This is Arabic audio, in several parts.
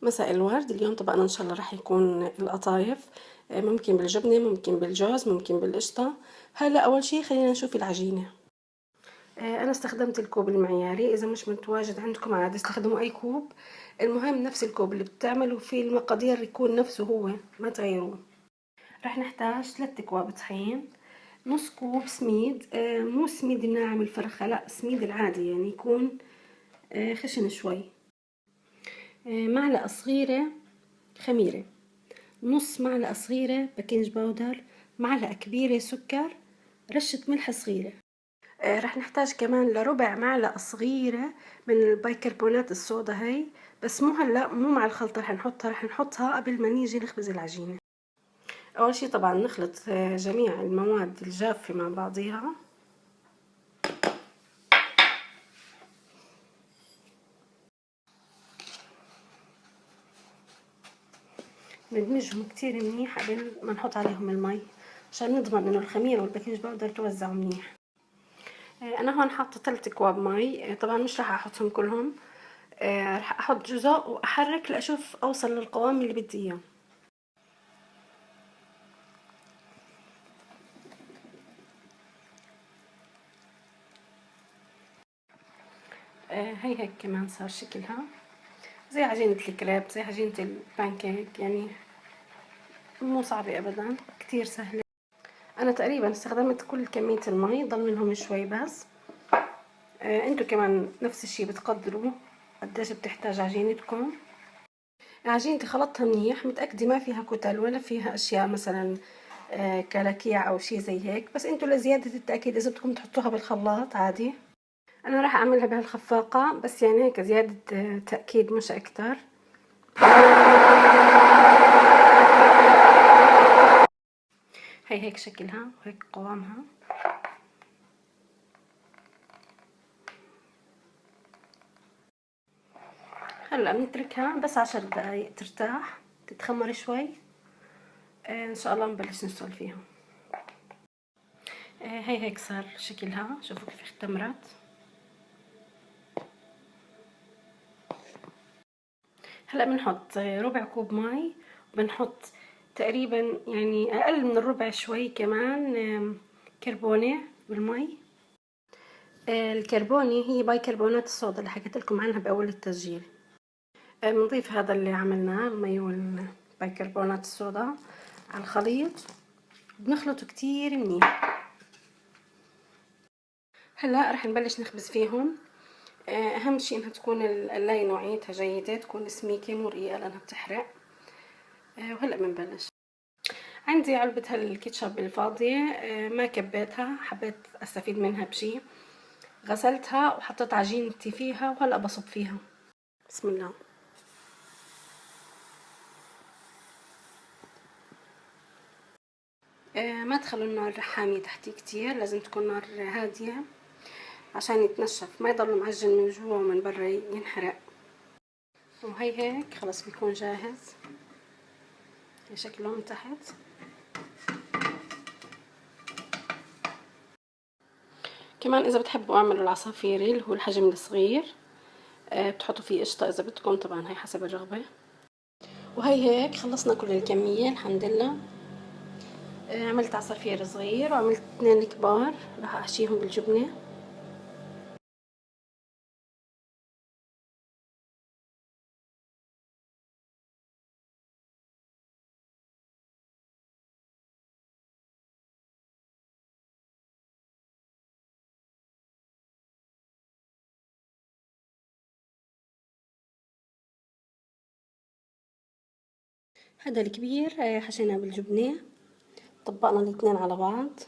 مساء الورد. اليوم طبقنا ان شاء الله راح يكون القطايف، ممكن بالجبنة، ممكن بالجوز، ممكن بالقشطة. هلا اول شي خلينا نشوف العجينة. انا استخدمت الكوب المعياري، اذا مش متواجد عندكم عادي استخدموا اي كوب. المهم نفس الكوب اللي بتعملوا فيه المقادير يكون نفسه هو، ما تغيروه. راح نحتاج 3 اكواب طحين، نص كوب سميد، مو سميد الناعم الفرخة، لا سميد العادي يعني يكون خشن شوي، معلقة صغيرة خميرة، نص معلقة صغيرة بيكنج باودر، معلقة كبيرة سكر، رشة ملح صغيرة. رح نحتاج كمان لربع معلقة صغيرة من البيكربونات الصودا هي، بس مو هلا، مو مع الخلطة رح نحطها قبل ما نيجي نخبز العجينة. اول شي طبعا نخلط جميع المواد الجافة مع بعضيها. ندمجهم كتير منيح قبل ما نحط عليهم المي، عشان نضمن انه الخميرة والبيكنج باودر توزعوا منيح. انا هون حاطه 3 اكواب مي، طبعا مش راح احطهم كلهم، راح احط جزء واحرك لاشوف اوصل للقوام اللي بدي اياه. هي هيك كمان صار شكلها زي عجينة الكريب، زي عجينة البانكيك، يعني مو صعبة ابدا، كتير سهلة. انا تقريبا استخدمت كل كمية المي، ضل منهم شوي بس. انتو كمان نفس الشي بتقدروا قديش بتحتاج عجينتكم. عجينتي خلطتها منيح، متأكدة ما فيها كتل ولا فيها اشياء مثلا كلاكيع او شي زي هيك، بس انتو لزيادة التأكيد اذا بدكم تحطوها بالخلاط عادي. انا راح اعملها بهالخفاقة بس، يعني هيك زيادة تأكيد مش اكتر. هي هيك شكلها وهيك قوامها. هلا بنتركها بس 10 دقايق ترتاح تتخمر شوي، ان شاء الله نبلش نشتغل فيها. هي هيك صار شكلها، شوفوا كيف اختمرت. هلا بنحط ربع كوب مي، وبنحط تقريبا يعني اقل من الربع شوي كمان كربونة بالمي. الكربونة هي بايكربونات الصودا اللي حكيت لكم عنها باول التسجيل. بنضيف هذا اللي عملناه، المي والبيكربونات الصودا على الخليط، بنخلطه كتير منيح. هلا رح نبلش نخبز فيهم. اهم شي انها تكون القلاية نوعيتها جيدة، تكون سميكة مو رقيقة لانها بتحرق. وهلا بنبلش. عندي علبة هالكيتشب الفاضية، ما كبيتها، حبيت استفيد منها بشي، غسلتها وحطيت عجينتي فيها وهلا بصب فيها. بسم الله. ما تخلوا النار حامية تحتي كتير، لازم تكون نار هادية عشان يتنشف، ما يضل معجن من جوا ومن برا ينحرق. وهي هيك خلص بيكون جاهز. شكله من تحت. كمان اذا بتحبوا اعملوا العصافيري اللي هو الحجم الصغير، بتحطوا فيه قشطة اذا بدكم، طبعا هي حسب الرغبة. وهي هيك خلصنا كل الكمية الحمد لله. عملت عصافير صغير وعملت 2 كبار، راح احشيهم بالجبنة. هذا الكبير حشيناه بالجبنة، طبقنا الاثنين على بعض.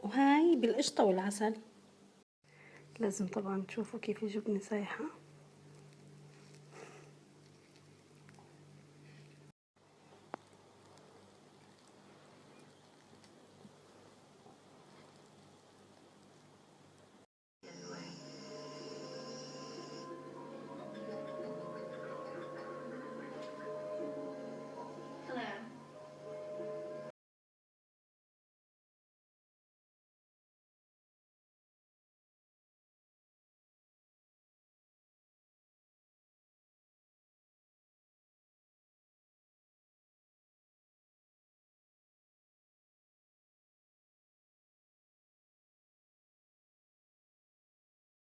وهاي بالقشطة والعسل. لازم طبعا تشوفوا كيف الجبنة سايحة.